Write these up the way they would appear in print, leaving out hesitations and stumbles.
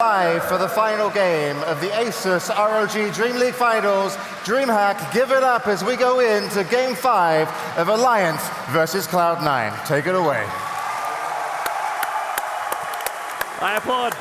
Live for the final game of the ASUS ROG DreamLeague Finals. DreamHack, give it up as we go into Game 5 of Alliance versus Cloud9. Take it away. I applaud.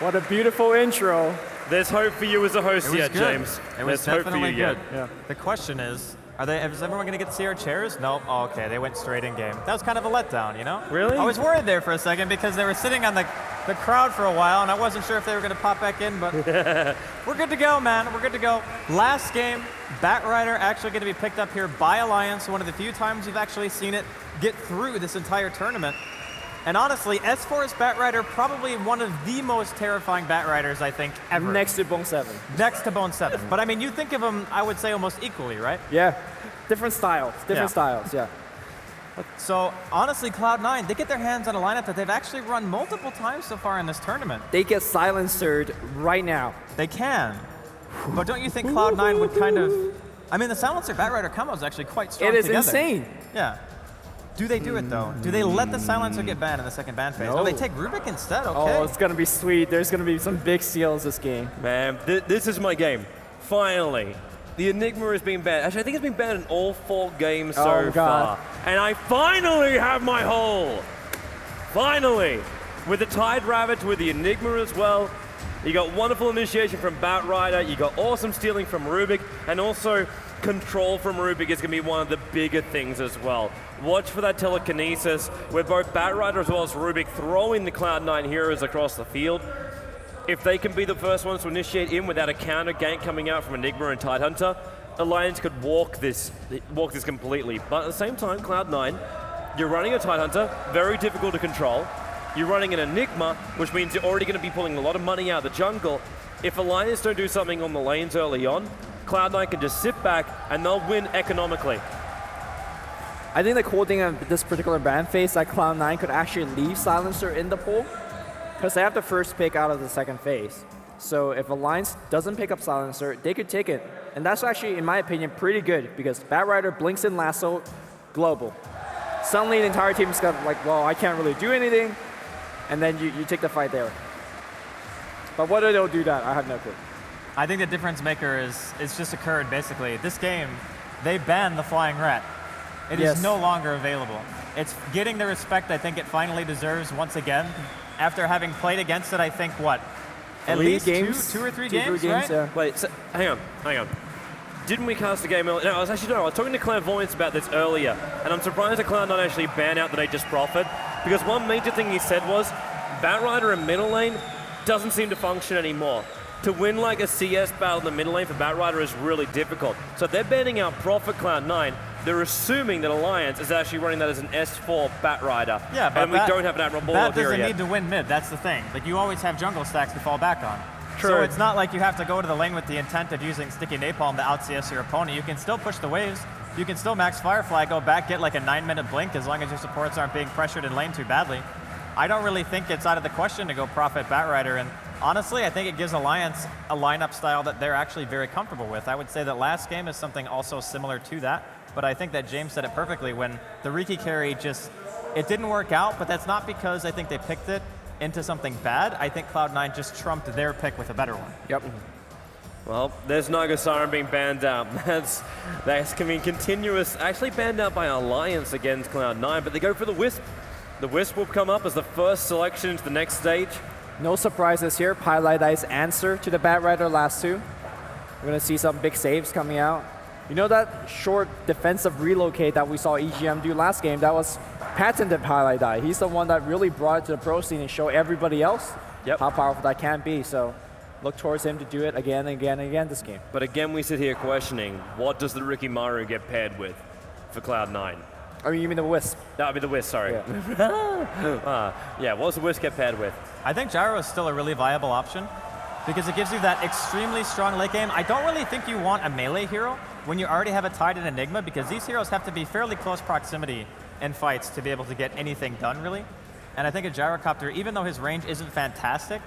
What a beautiful intro. There's hope for you as a host yet, good. James. It was There's hope for you definitely yet. good. Yeah. The question is everyone going to get to see our chairs? Nope. Oh, okay, they went straight in game. That was kind of a letdown, you know? Really? I was worried there for a second because they were sitting on the crowd for a while, and I wasn't sure if they were going to pop back in, but we're good to go, man. We're good to go. Last game, Batrider actually going to be picked up here by Alliance, one of the few times we've actually seen it get through this entire tournament. And honestly, S4's Batrider probably one of the most terrifying Batriders, I think, ever. Next to Bone 7. Next to Bone 7. But I mean, you think of them, I would say, almost equally, right? Yeah. Different styles. Different Yeah. styles, yeah. So honestly, Cloud9, they get their hands on a lineup that they've actually run multiple times so far in this tournament. They get silencered right now. They can. But don't you think Cloud9 would kind of... I mean, the Silencer Batrider combo is actually quite strong It is together. insane. Yeah. Do they do it, though? Do they let the Silencer get banned in the second ban phase? No. Oh, they take Rubik instead? Okay. Oh, it's going to be sweet. There's going to be some big steals this game. Man, this is my game. Finally. The Enigma has been banned. Actually, I think it's been banned in all 4 games so God. far. And I finally have my hole. Finally. With the Tide Rabbit, with the Enigma as well. You got wonderful initiation from Batrider. You got awesome stealing from Rubik. And also control from Rubik is going to be one of the bigger things as well. Watch for that telekinesis, where both Batrider as well as Rubik throwing the Cloud9 heroes across the field. If they can be the first ones to initiate in without a counter gank coming out from Enigma and Tidehunter, Alliance could walk this completely. But at the same time, Cloud9, you're running a Tidehunter, very difficult to control. You're running an Enigma, which means you're already going to be pulling a lot of money out of the jungle. If Alliance don't do something on the lanes early on, Cloud9 can just sit back and they'll win economically. I think the cool thing of this particular ban phase that Cloud9 could actually leave Silencer in the pool because they have the first pick out of the second phase. So if Alliance doesn't pick up Silencer, they could take it. And that's actually, in my opinion, pretty good because Batrider blinks in lasso, global. Suddenly the entire team's got like, well, I can't really do anything. And then you take the fight there. But whether they'll do that, I have no clue. I think the difference maker is just occurred, basically. This game, they banned the Flying Rat. It is no longer available. It's getting the respect I think it finally deserves once again. After having played against it, I think, what? At least two or three games, right? Yeah. Wait, so, hang on. Didn't we cast a game earlier? No, I was talking to Clairvoyance about this earlier, and I'm surprised that Cloud9 actually banned out the Aegis Prophet, because one major thing he said was, Batrider in middle lane doesn't seem to function anymore. To win like a CS battle in the middle lane for Batrider is really difficult. So if they're banning out Prophet Cloud9, they're assuming that Alliance is actually running that as an S4 Batrider. Yeah, but and we don't have an Admiral Bulldog here doesn't yet. need to win mid, that's the thing. Like, you always have jungle stacks to fall back on. True. So it's not like you have to go to the lane with the intent of using Sticky Napalm to out-CS your opponent. You can still push the waves. You can still max Firefly, go back, get like a 9-minute blink as long as your supports aren't being pressured in lane too badly. I don't really think it's out of the question to go Prophet Batrider, and honestly, I think it gives Alliance a lineup style that they're actually very comfortable with. I would say that last game is something also similar to that, but I think that James said it perfectly when the Riki carry it didn't work out, but that's not because I think they picked it into something bad. I think Cloud9 just trumped their pick with a better one. Yep. Well, there's Naga Siren being banned out. That's going to be continuous, actually banned out by Alliance against Cloud9, but they go for the Wisp. The Wisp will come up as the first selection into the next stage. No surprises here. Pylai's answer to the Batrider last 2. We're going to see some big saves coming out. You know that short defensive relocate that we saw EGM do last game? That was patented Pylai. He's the one that really brought it to the pro scene and show everybody else how powerful that can be. So look towards him to do it again and again and again this game. But again, we sit here questioning, what does the Ricky Maru get paired with for Cloud9? I mean, you mean the Wisp? That would be the Wisp, sorry. Yeah, what does the Wisp get paired with? I think Gyro is still a really viable option because it gives you that extremely strong late game. I don't really think you want a melee hero when you already have a Tide and Enigma because these heroes have to be fairly close proximity in fights to be able to get anything done, really. And I think a Gyrocopter, even though his range isn't fantastic,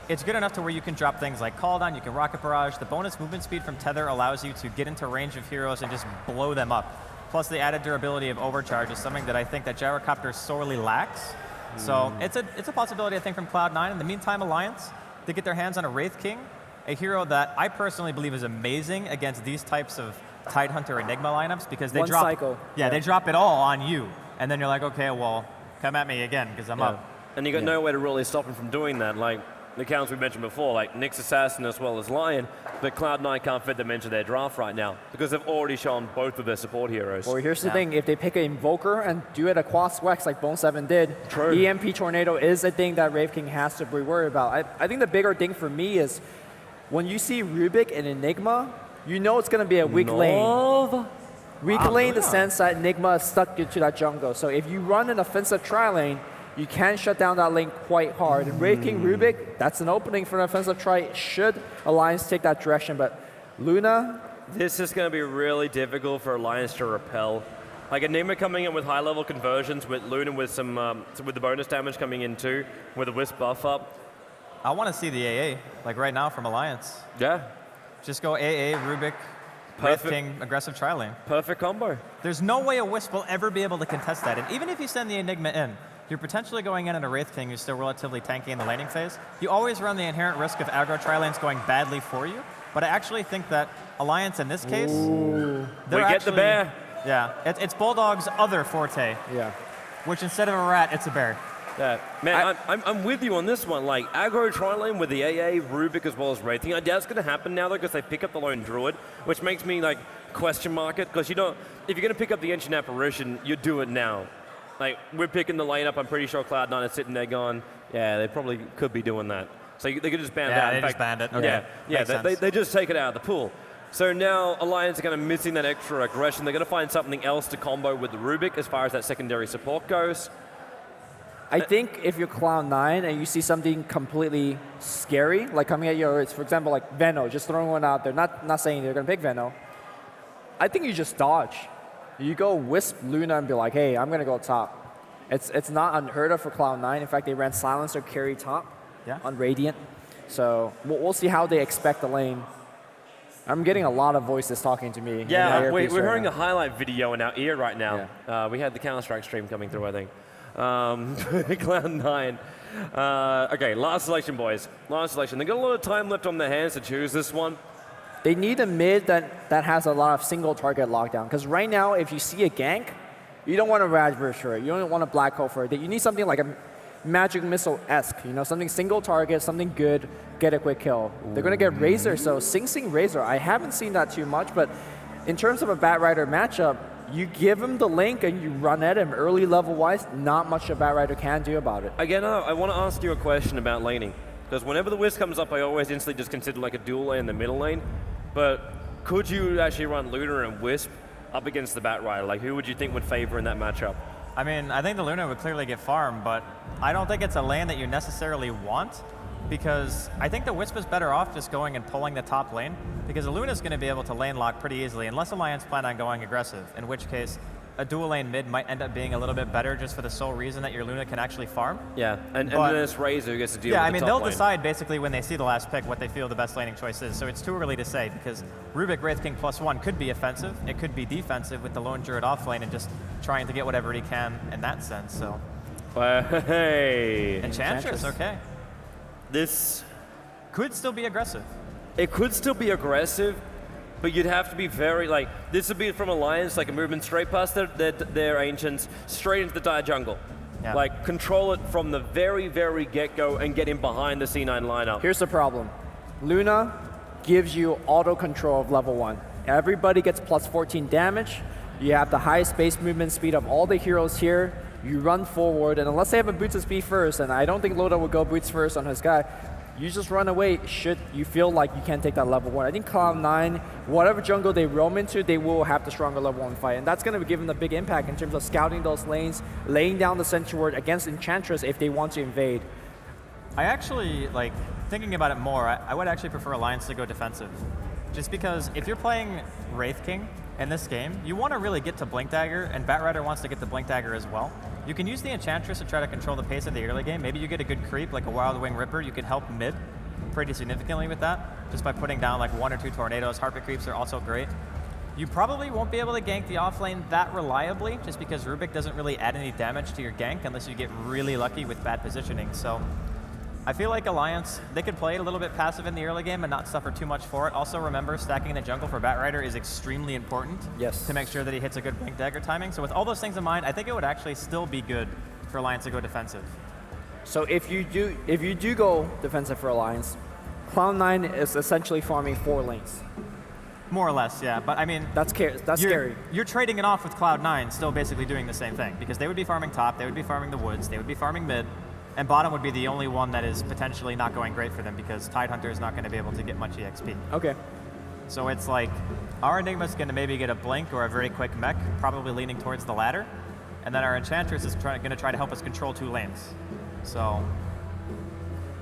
it's good enough to where you can drop things like Call-Down, you can Rocket Barrage. The bonus movement speed from Tether allows you to get into range of heroes and just blow them up. Plus the added durability of Overcharge is something that I think that Gyrocopter sorely lacks. So it's a possibility, I think, from Cloud9. In the meantime, Alliance, they get their hands on a Wraith King, a hero that I personally believe is amazing against these types of Tidehunter Enigma lineups because they drop cycle. Yeah, they drop it all on you, and then you're like, okay, well, come at me again because I'm up. And you got no way to really stop him from doing that. Like the accounts we mentioned before, like Nyx Assassin as well as Lion, but Cloud9 can't fit them into their draft right now because they've already shown both of their support heroes. Or here's the thing, if they pick an Invoker and do it across Wex like Bone 7 did, True. EMP Tornado is a thing that Wraith King has to be worried about. I think the bigger thing for me is when you see Rubik and Enigma, you know it's going to be a weak lane. Weak lane in the sense that Enigma is stuck into that jungle. So if you run an offensive tri-lane, you can shut down that lane quite hard. And Wraith King Rubik, that's an opening for an offensive try. Should Alliance take that direction, but Luna? This is going to be really difficult for Alliance to repel. Like Enigma coming in with high-level conversions, with Luna with some with the bonus damage coming in too, with a Wisp buff up. I want to see the AA, like right now from Alliance. Yeah. Just go AA, Rubik, Wraith King, aggressive tri-lane. Perfect combo. There's no way a Wisp will ever be able to contest that. And even if you send the Enigma in, you're potentially going in at a Wraith King who's still relatively tanky in the laning phase. You always run the inherent risk of aggro tri-lanes going badly for you. But I actually think that Alliance in this case, we get the bear. Yeah, it's Bulldog's other forte. Yeah. Which instead of a rat, it's a bear. Yeah, man, I'm with you on this one. Like aggro tri-lane with the AA, Rubik as well as Wraith King. I doubt it's going to happen now though because they pick up the lone Druid, which makes me like question mark it because you don't. If you're going to pick up the Ancient Apparition, you do it now. Like we're picking the lane up. I'm pretty sure Cloud9 is sitting there going, yeah, they probably could be doing that. So they could just ban that. Yeah, they just banned it. Okay. Yeah, they just take it out of the pool. So now Alliance are kind of missing that extra aggression. They're going to find something else to combo with the Rubik as far as that secondary support goes. I think if you're Cloud9 and you see something completely scary, like coming at your, for example, like Veno, just throwing one out there, not saying they're going to pick Veno, I think you just dodge. You go Wisp Luna and be like, hey, I'm going to go top. It's not unheard of for Cloud9. In fact, they ran Silencer carry top on Radiant. So we'll see how they expect the lane. I'm getting a lot of voices talking to me. Yeah, we're hearing a highlight video in our ear right now. Yeah. We had the Counter-Strike stream coming through, I think. Cloud9. Okay, last selection, boys. Last selection. They got a lot of time left on their hands to choose this one. They need a mid that has a lot of single target lockdown. Because right now, if you see a gank, you don't want a Radverse for it. You don't want a Black Hole for it. You need something like a Magic Missile-esque. You know, something single target, something good, get a quick kill. They're going to get Razor, so Sing Razor. I haven't seen that too much, but in terms of a Batrider matchup, you give him the link and you run at him early level-wise, not much a Batrider can do about it. Again, I want to ask you a question about laning. Because whenever the Wisp comes up, I always instantly just consider like a dual lane in the middle lane. But could you actually run Luna and Wisp up against the Batrider? Like, who would you think would favor in that matchup? I mean, I think the Luna would clearly get farm, but I don't think it's a lane that you necessarily want because I think the Wisp is better off just going and pulling the top lane because the Luna's going to be able to lane lock pretty easily unless Alliance plan on going aggressive, in which case a dual lane mid might end up being a little bit better just for the sole reason that your Luna can actually farm. Yeah, and then it's Razor who gets to deal with the top lane. Yeah, I mean, they'll decide basically when they see the last pick what they feel the best laning choice is, so it's too early to say because Rubik Wraith King +1 could be offensive, it could be defensive with the lone Druid off lane and just trying to get whatever he can in that sense, so. Hey. Enchantress, okay. This could still be aggressive. It could still be aggressive, but you'd have to be very, like, this would be from Alliance, like a movement straight past their Ancients, straight into the dire jungle. Yeah. Like, control it from the very, very get-go and get him behind the C9 lineup. Here's the problem. Luna gives you auto-control of level 1. Everybody gets +14 damage. You have the highest base movement speed of all the heroes here. You run forward, and unless they have a boots of speed first, and I don't think Loda would go boots first on his guy, you just run away should you feel like you can't take that level 1. I think Cloud9, whatever jungle they roam into, they will have the stronger level 1 fight. And that's going to give them a big impact in terms of scouting those lanes, laying down the Sentry Ward against Enchantress if they want to invade. I actually, like, thinking about it more, I would actually prefer Alliance to go defensive. Just because if you're playing Wraith King in this game, you want to really get to Blink Dagger, and Batrider wants to get to Blink Dagger as well. You can use the Enchantress to try to control the pace of the early game. Maybe you get a good creep, like a Wild Wing Ripper. You can help mid pretty significantly with that, just by putting down like 1 or 2 tornadoes. Harpy creeps are also great. You probably won't be able to gank the offlane that reliably, just because Rubik doesn't really add any damage to your gank unless you get really lucky with bad positioning. So I feel like Alliance, they could play it a little bit passive in the early game and not suffer too much for it. Also remember, stacking the jungle for Batrider is extremely important to make sure that he hits a good blink dagger timing. So with all those things in mind, I think it would actually still be good for Alliance to go defensive. So if you do go defensive for Alliance, Cloud9 is essentially farming 4 lanes. More or less, yeah. But I mean, that's scary. You're trading it off with Cloud9 still basically doing the same thing, because they would be farming top, they would be farming the woods, they would be farming mid, and bottom would be the only one that is potentially not going great for them because Tidehunter is not going to be able to get much EXP. Okay. So it's like, our Enigma's going to maybe get a blink or a very quick mech, probably leaning towards the latter, and then our Enchantress is going to try to help us control 2 lanes. So,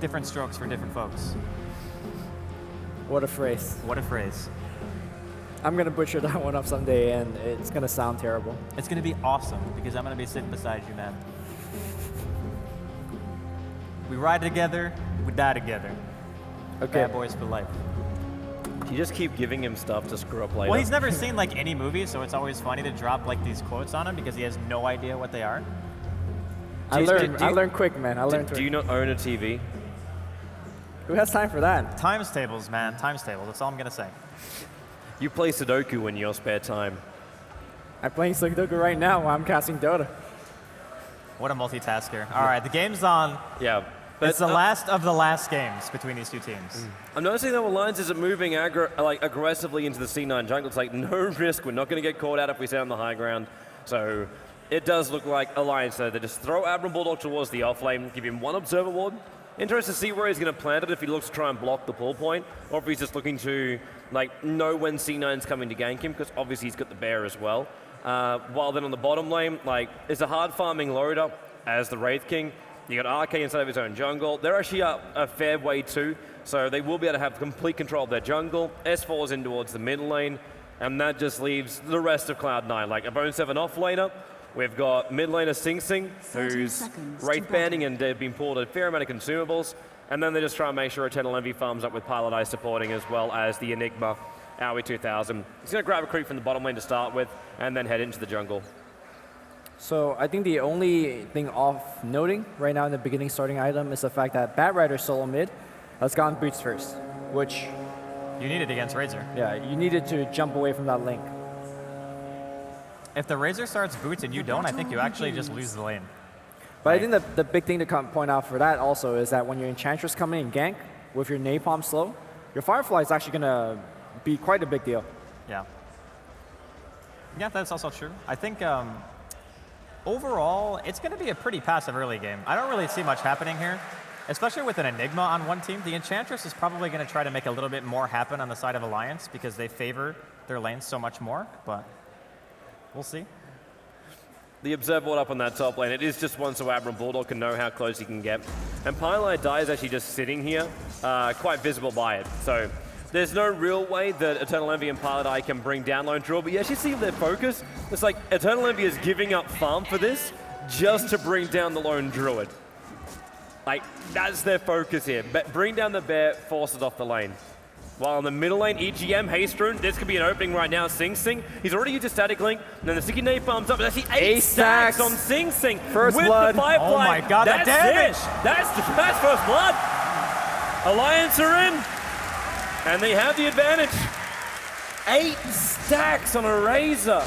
different strokes for different folks. What a phrase. What a phrase. I'm going to butcher that one up someday, and it's going to sound terrible. It's going to be awesome, because I'm going to be sitting beside you, man. We ride together, we die together. Okay. Bad boys for life. You just keep giving him stuff to screw up later. Well, he's never seen like any movie, so it's always funny to drop like these quotes on him because he has no idea what they are. I learned quick, man. I learned quick. Do you not own a TV? Who has time for that? Times tables, man. Times tables. That's all I'm going to say. You play Sudoku in your spare time. I'm playing Sudoku right now while I'm casting Dota. What a multitasker. All right, the game's on. Yeah. But it's the last of the last games between these two teams. I'm noticing that Alliance isn't moving aggressively into the C9 jungle. It's like no risk. We're not going to get caught out if we stay on the high ground. So it does look like Alliance, though. They just throw Admiral Bulldog towards the offlane, give him 1 Observer Ward. Interested to see where he's going to plant it, if he looks to try and block the pull point, or if he's just looking to know when C9's coming to gank him, because obviously he's got the bear as well. While then on the bottom lane, it's a hard farming loader as the Wraith King. You got RK inside of his own jungle. They're actually a fair way too, so they will be able to have complete control of their jungle. S4 is in towards the mid lane, and that just leaves the rest of Cloud9, like a Bone 7 off laner. We've got mid laner Sing Sing, who's Wraith banding and they've been pulled a fair amount of consumables, and then they just try and make sure Eternal Envy farms up with Pilot Eye supporting as well as the Enigma, Aoi 2000. He's going to grab a creep from the bottom lane to start with, and then head into the jungle. So I think the only thing off noting right now in the beginning starting item is the fact that Batrider solo mid has gone boots first, which you needed against Razor. Yeah, you needed to jump away from that link. If the Razor starts boots and you don't, I think you actually just lose the lane. But I think the big thing to point out for that also is that when your Enchantress come in and gank with your Napalm slow, your Firefly is actually going to be quite a big deal. Yeah. Yeah, that's also true. I think overall, it's going to be a pretty passive early game. I don't really see much happening here, especially with an Enigma on one team. The Enchantress is probably going to try to make a little bit more happen on the side of Alliance because they favor their lanes so much more, but we'll see. The Observer Ward up on that top lane, it is just one so Admiral Bulldog can know how close he can get. And Pilot Eye is actually just sitting here, quite visible by it. So there's no real way that Eternal Envy and Pilot Eye can bring down Lone Druid, but you actually see their focus. It's like Eternal Envy is giving up farm for this just to bring down the Lone Druid. Like, that's their focus here. Bring down the bear, force it off the lane. While in the middle lane, EGM, Haste Rune, this could be an opening right now. Sing Sing, he's already used a static link, and then the Sticky Napalm's up. It's actually 8 stacks on Sing Sing. First with blood. The Firefly. Oh my god, that's that damage! That's first blood. Alliance are in, and they have the advantage. 8 stacks on a Razor.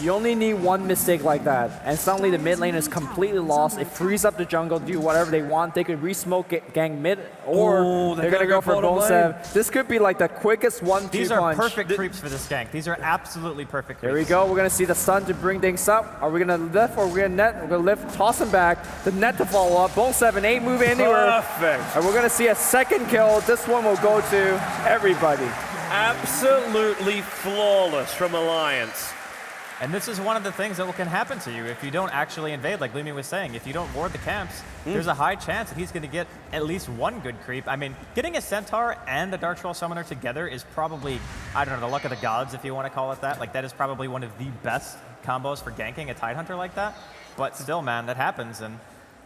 You only need one mistake like that, and suddenly the mid lane is completely lost. It frees up the jungle, do whatever they want. They could re-smoke gang mid, or they're going to go for Bone 7. This could be like the quickest 1-2 punch. These are perfect creeps for this gank. These are absolutely perfect creeps. Here we go. We're going to see the stun to bring things up. Are we going to lift or are we going to net? We're going to lift, toss him back. The net to follow up. Bone 7 ain't moving anywhere. Perfect. And we're going to see a second kill. This one will go to everybody. Absolutely flawless from Alliance. And this is one of the things that can happen to you if you don't actually invade, like Lumi was saying. If you don't ward the camps, there's a high chance that he's going to get at least one good creep. I mean, getting a Centaur and a Dark Troll Summoner together is probably, I don't know, the luck of the gods, if you want to call it that. Like, that is probably one of the best combos for ganking a Tidehunter like that. But still, man, that happens. And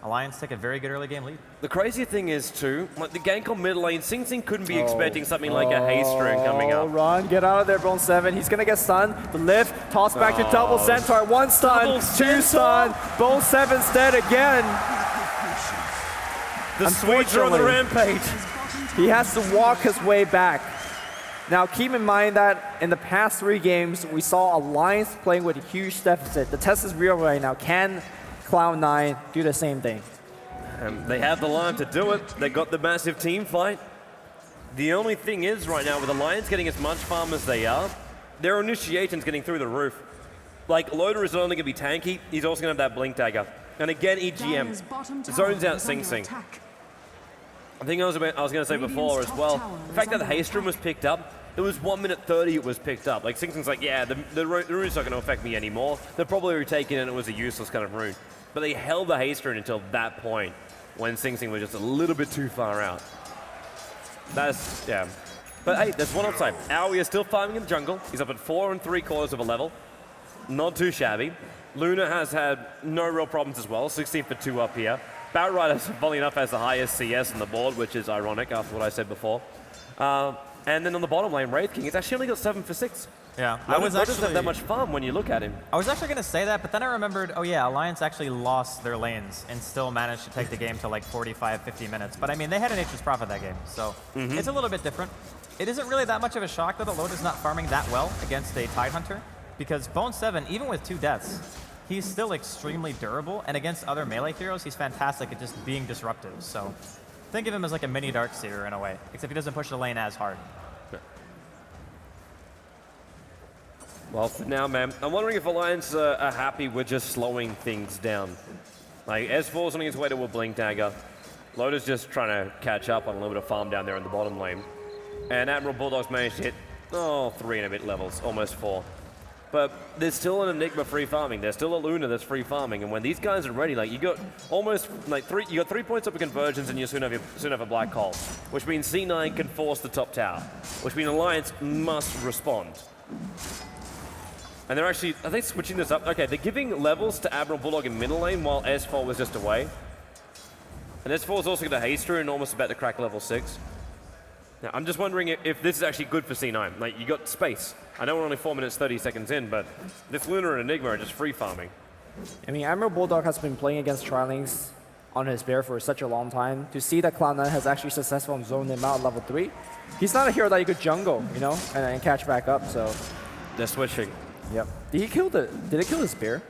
Alliance take a very good early game lead. The crazy thing is, too, like the gank on mid lane, Sing couldn't be expecting something like a haste rune coming up. Run, get out of there, Bone 7. He's gonna get stunned. The lift, toss back to double Centaur. 1 stun, 2 stun. Bone 7's dead again. The Swedes are on the rampage. He has to walk his way back. Now, keep in mind that in the past 3 games, we saw Alliance playing with a huge deficit. The test is real right now. Can Cloud9 do the same thing? They have the line to do it. They got the massive team fight. The only thing is right now with Alliance getting as much farm as they are, their initiation's getting through the roof. Like, Loader is not only going to be tanky, he's also going to have that Blink Dagger. And again, EGM zones out Sing. I think I was going to say before as well, the fact that the haste rune was picked up, it was 1:30 it was picked up. Like, Sing's like, yeah, the rune's not going to affect me anymore. They'll probably retake it and it was a useless kind of rune. But they held the haste rune until that point when Sing was just a little bit too far out. That's, yeah. But hey, there's one upside. Aoi is still farming in the jungle. He's up at 4 3/4 of a level. Not too shabby. Luna has had no real problems as well, 16 for 2 up here. Batrider, funnily enough, has the highest CS on the board, which is ironic after what I said before. And then on the bottom lane, Wraith King, he's actually only got 7 for 6. Yeah, I was actually have that much fun when you look at him. I was actually going to say that, but then I remembered, oh yeah, Alliance actually lost their lanes and still managed to take the game to like 45, 50 minutes. But I mean, they had an Nature's Prophet that game, so it's a little bit different. It isn't really that much of a shock that the Loader's not farming that well against a Tidehunter, because Bone 7, even with 2 deaths, he's still extremely durable, and against other melee heroes, he's fantastic at just being disruptive. So think of him as like a mini Darkseer in a way, except he doesn't push the lane as hard. Well, for now, man, I'm wondering if Alliance are happy with just slowing things down. Like, S4's on his way to a Blink Dagger. Loader's just trying to catch up on a little bit of farm down there in the bottom lane. And Admiral Bulldog's managed to hit, 3 and a bit levels, almost 4. But there's still an Enigma free farming. There's still a Luna that's free farming. And when these guys are ready, like, you got almost, like, 3 points up of conversions and you soon have a black hole. Which means C9 can force the top tower. Which means Alliance must respond. And they're actually, are they switching this up? Okay, they're giving levels to Admiral Bulldog in middle lane while S4 was just away. And S4 is also got a haste rune and almost about to crack level 6. Now, I'm just wondering if this is actually good for C9. Like, you got space. I know we're only 4 minutes, 30 seconds in, but this Luna and Enigma are just free farming. I mean, Admiral Bulldog has been playing against Trilings on his bear for such a long time. To see that Cloud9 has actually successfully zoned him out at level 3, he's not a hero that you could jungle, you know, and catch back up, so. They're switching. Yep. Did it kill his spear?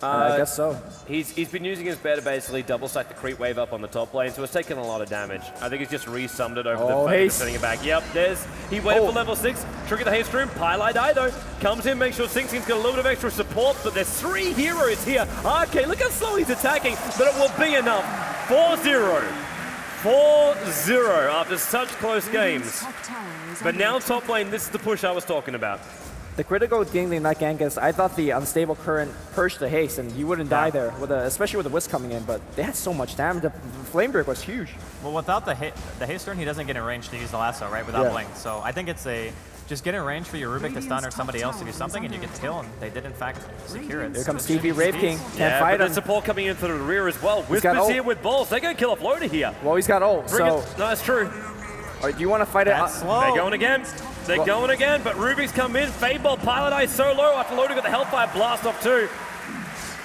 I guess so. He's been using his bear to basically double stack the creep wave up on the top lane, so it's taken a lot of damage. I think he's just resummed it over the phase, sending it back. Yep, he waited for level 6, triggered the haste rune, Pylai Die though, comes in, makes sure Sing's got a little bit of extra support, but there's 3 heroes here. Okay, look how slow he's attacking, but it will be enough. 4-0. 4-0 after such close games. But now top lane, this is the push I was talking about. The critical thing in that gank is I thought the unstable current purged the haste and you wouldn't die there, especially with the Wisp coming in, but they had so much damage. The flame break was huge. Well, without the haste turn, he doesn't get in range to use the lasso, right, without Blink. So I think it's just get in range for your Rubik to stun or somebody else to do something and you get the kill, and they did in fact secure it. Here comes TV Wraith King, can't fight him. There's support coming in through the rear as well. Wisp is here with balls, they're going to kill off Loader here. Well, he's got ult, so. No, that's true. Right, do you want to fight it? Slow. They're going again. They're going again, but Rubik's come in. Fadeball, Pylai so low after Loader got the Hellfire Blast off too.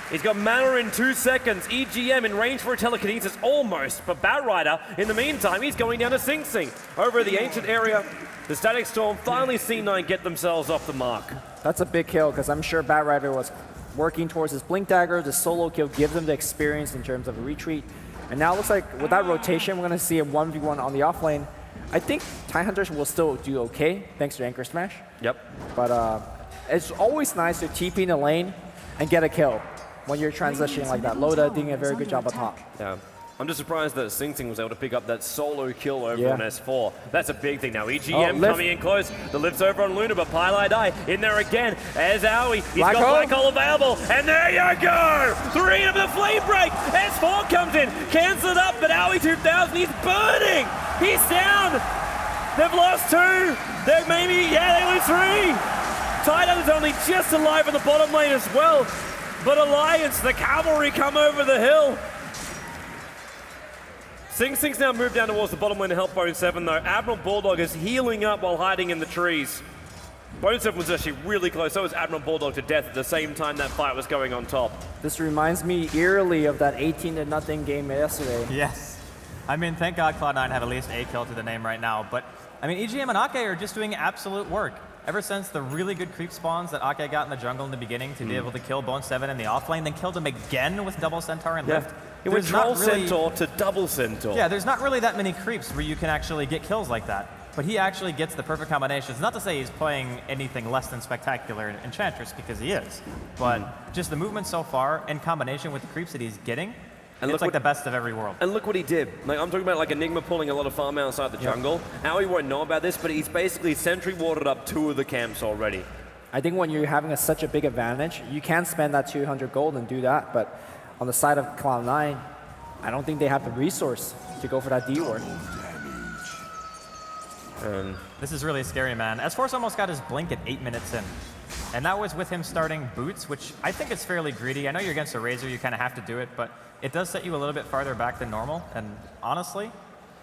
He's got mana in 2 seconds. EGM in range for a telekinesis almost, but Batrider, in the meantime, he's going down to Sing over the ancient area. The Static Storm finally C9 get themselves off the mark. That's a big kill, because I'm sure Batrider was working towards his Blink Dagger. The solo kill gives him the experience in terms of a retreat. And now it looks like with that rotation, we're going to see a 1v1 on the offlane. I think Tidehunters will still do okay, thanks to Anchor Smash. Yep. But it's always nice to TP in the lane and get a kill when you're transitioning like that. Loda doing a very good job on top. Yeah. I'm just surprised that Sing was able to pick up that solo kill over on S4. That's a big thing now. EGM coming in close. The lift's over on Luna, but Pylai Die in there again. As Aoi, he's got Black Hole available. And there you go! 3 of the flame break. S4 comes in, cancels it up, but Aoi 2000, he's burning! He's down! They've lost 2. They lose 3. Tidehunter's only just alive in the bottom lane as well. But Alliance, the cavalry come over the hill. Sing Sing's now moved down towards the bottom lane to help Bone 7 though. Admiral Bulldog is healing up while hiding in the trees. Bone 7 was actually really close, so was Admiral Bulldog to death at the same time that fight was going on top. This reminds me eerily of that 18-0 game yesterday. Yes. I mean, thank God Cloud9 have at least a kill to the name right now. But, I mean, EGM and Ake are just doing absolute work. Ever since the really good creep spawns that Ake got in the jungle in the beginning to be able to kill Bone 7 in the offlane, then killed him again with double Centaur and Lift. It went Troll Centaur to double Centaur. Yeah, there's not really that many creeps where you can actually get kills like that. But he actually gets the perfect combinations. Not to say he's playing anything less than spectacular in Enchantress, because he is. But just the movement so far in combination with the creeps that he's getting, and it's like the best of every world. And look what he did. Like, I'm talking about like Enigma pulling a lot of farm outside the jungle. How he won't know about this, but he's basically sentry warded up 2 of the camps already. I think when you're having such a big advantage, you can spend that 200 gold and do that. But on the side of Cloud9, I don't think they have the resource to go for that D ward. This is really scary, man. S-Force almost got his blink at 8 minutes in. And that was with him starting boots, which I think is fairly greedy. I know you're against a Razor, you kind of have to do it, but it does set you a little bit farther back than normal. And honestly,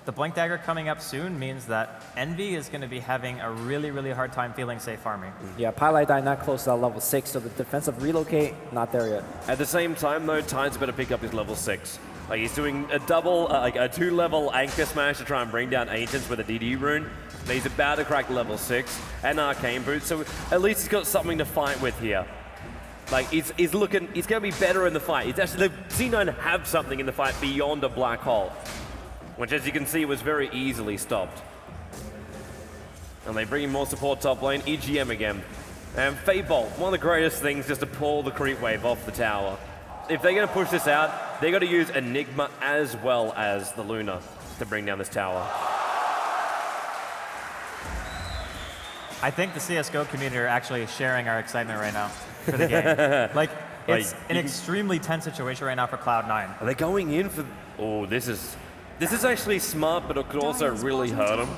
the blink dagger coming up soon means that Envy is going to be having a really, really hard time feeling safe farming. Yeah, Pilot died not close to that level 6, so the defensive relocate, not there yet. At the same time, though, Tide's better pick up his level 6. Like, he's doing a double, like a 2-level anchor smash to try and bring down Ancients with a DD rune. And he's about to crack level 6 and Arcane Boots, so at least he's got something to fight with here. Like, he's going to be better in the fight. It's actually, the C9 have something in the fight beyond a black hole, which, as you can see, was very easily stopped. And they bring in more support top lane, EGM again. And Fadebolt, one of the greatest things, just to pull the creep wave off the tower. If they're going to push this out, they got to use Enigma as well as the Luna to bring down this tower. I think the CSGO community are actually sharing our excitement right now for the game. Like, it's an extremely tense situation right now for Cloud9. Are they going in for... Oh, this is actually smart, but it could also really hurt them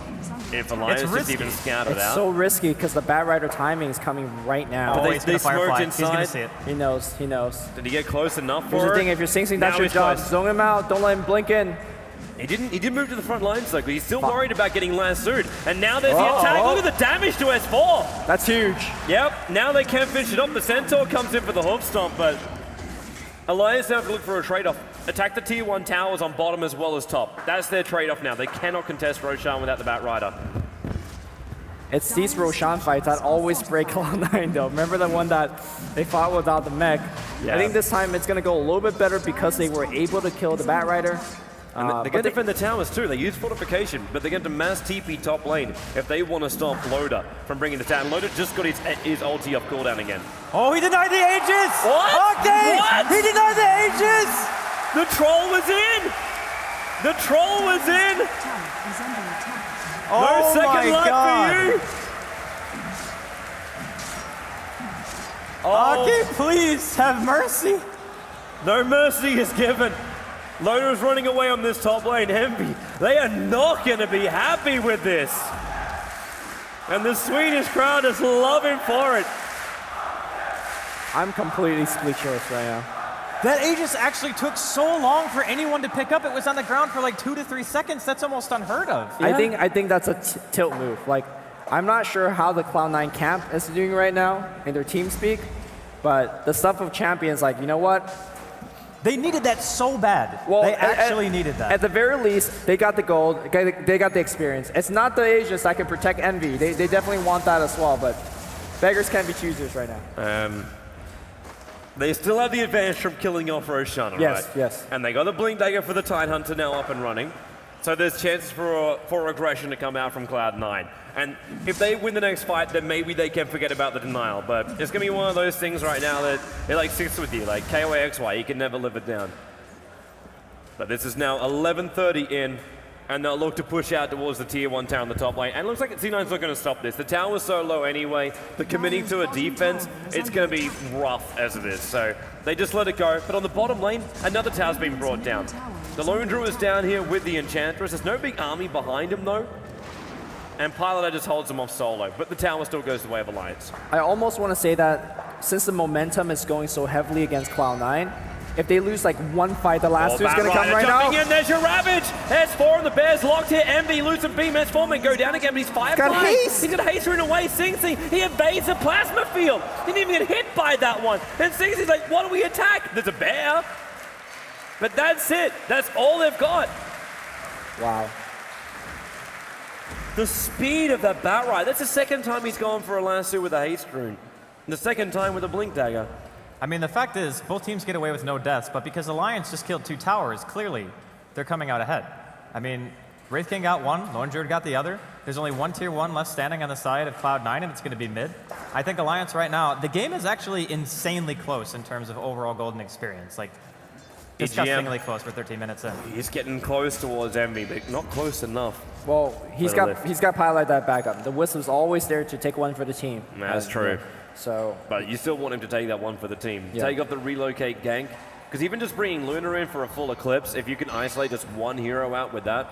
if Alliance just even scouted out. It's so risky because the Batrider timing is coming right now. Oh, they smoked inside. He's gonna see it. He knows, he knows. Did he get close enough for it? Here's the thing, if you're Sing Sing, that's your job. Zone him out, don't let him blink in. He did move to the front lines though, but he's still worried about getting lassoed. And now there's the attack. Look at the damage to S4. That's huge. Yep, now they can't finish it up. The Centaur comes in for the hoof stomp, but Alliance have to look for a trade-off. Attack the tier 1 towers on bottom as well as top. That's their trade-off now. They cannot contest Roshan without the Batrider. It's these Roshan fights that always break Cloud9 though. Remember the one that they fought without the mech? Yeah. I think this time it's going to go a little bit better because they were able to kill the Batrider. And they're going to defend the towers too. They use fortification, but they're going to mass TP top lane if they want to stop Loader from bringing the town. Loader just got his ulti off cooldown again. Oh, he denied the Aegis! What? Okay! What? He denied the Aegis! The troll was in! The troll was in! No second life for you! Oh. Okay, please have mercy. No mercy is given. Loader is running away on this top lane. Envy, they are not going to be happy with this. And the Swedish crowd is loving for it. I'm completely speechless right now. That Aegis actually took so long for anyone to pick up. It was on the ground for like 2 to 3 seconds. That's almost unheard of. Yeah. I think that's a tilt move. Like, I'm not sure how the Cloud9 camp is doing right now in their team speak, but the stuff of champions, like, you know what? They needed that so bad. Well, they actually needed that. At the very least, they got the gold, they got the experience. It's not the Aegis that can protect Envy. They definitely want that as well, but beggars can't be choosers right now. They still have the advantage from killing off Roshan, right? Yes. And they got the Blink Dagger for the Tide Hunter now up and running. So there's chances for aggression to come out from Cloud9. And if they win the next fight, then maybe they can forget about the denial. But it's going to be one of those things right now that it like sits with you, like KOAXY, you can never live it down. But this is now 11:30 in, and they'll look to push out towards the tier 1 tower on the top lane. And it looks like C9's not going to stop this. The tower's so low anyway, the committing to a defense, it's going to be rough as it is. So they just let it go. But on the bottom lane, another tower's been brought down. The Lone Druid is down here with the Enchantress. There's no big army behind him though. And Pilot just holds him off solo, but the tower still goes the way of Alliance. I almost want to say that since the momentum is going so heavily against Cloud9, if they lose like one fight, the last two is going to come right now. In, there's your Ravage. S4 and the Bears locked here. Envy loses beam. S4 and go down again, but he's Firefly. Got haste. He's got haste running away. Singsi, he evades a plasma field. He didn't even get hit by that one. And Singsi's like, what do we attack? There's a bear. But that's it. That's all they've got. Wow. The speed of that Batright. That's the second time he's gone for a lasso with a haste rune. The second time with a blink dagger. I mean, the fact is, both teams get away with no deaths, but because Alliance just killed 2 towers, clearly, they're coming out ahead. I mean, Wraith King got one, Lone Druid got the other. There's only one tier 1 left standing on the side of Cloud9, and it's going to be mid. I think Alliance right now, the game is actually insanely close in terms of overall golden experience. Like, disgustingly close for 13 minutes in. He's getting close towards Envy, but not close enough. Well, he's got Pilot that backup. The Wisdom's always there to take one for the team. That's true. So, but you still want him to take that one for the team. Yeah. Take off the relocate gank, because even just bringing Luna in for a full Eclipse, if you can isolate just one hero out with that,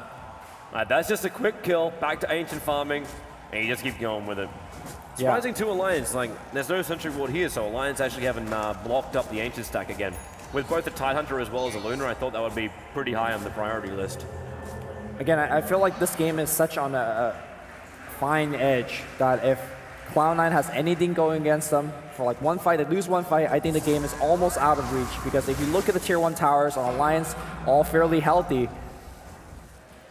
that's just a quick kill, back to Ancient farming, and you just keep going with it. Surprising to Alliance, like, there's no Sentry Ward here, so Alliance actually haven't blocked up the Ancient stack again. With both the Tidehunter as well as a Luna, I thought that would be pretty high on the priority list. Again, I feel like this game is such on a fine edge that if Cloud9 has anything going against them for like one fight, they lose one fight, I think the game is almost out of reach, because if you look at the tier 1 towers on Alliance, all fairly healthy,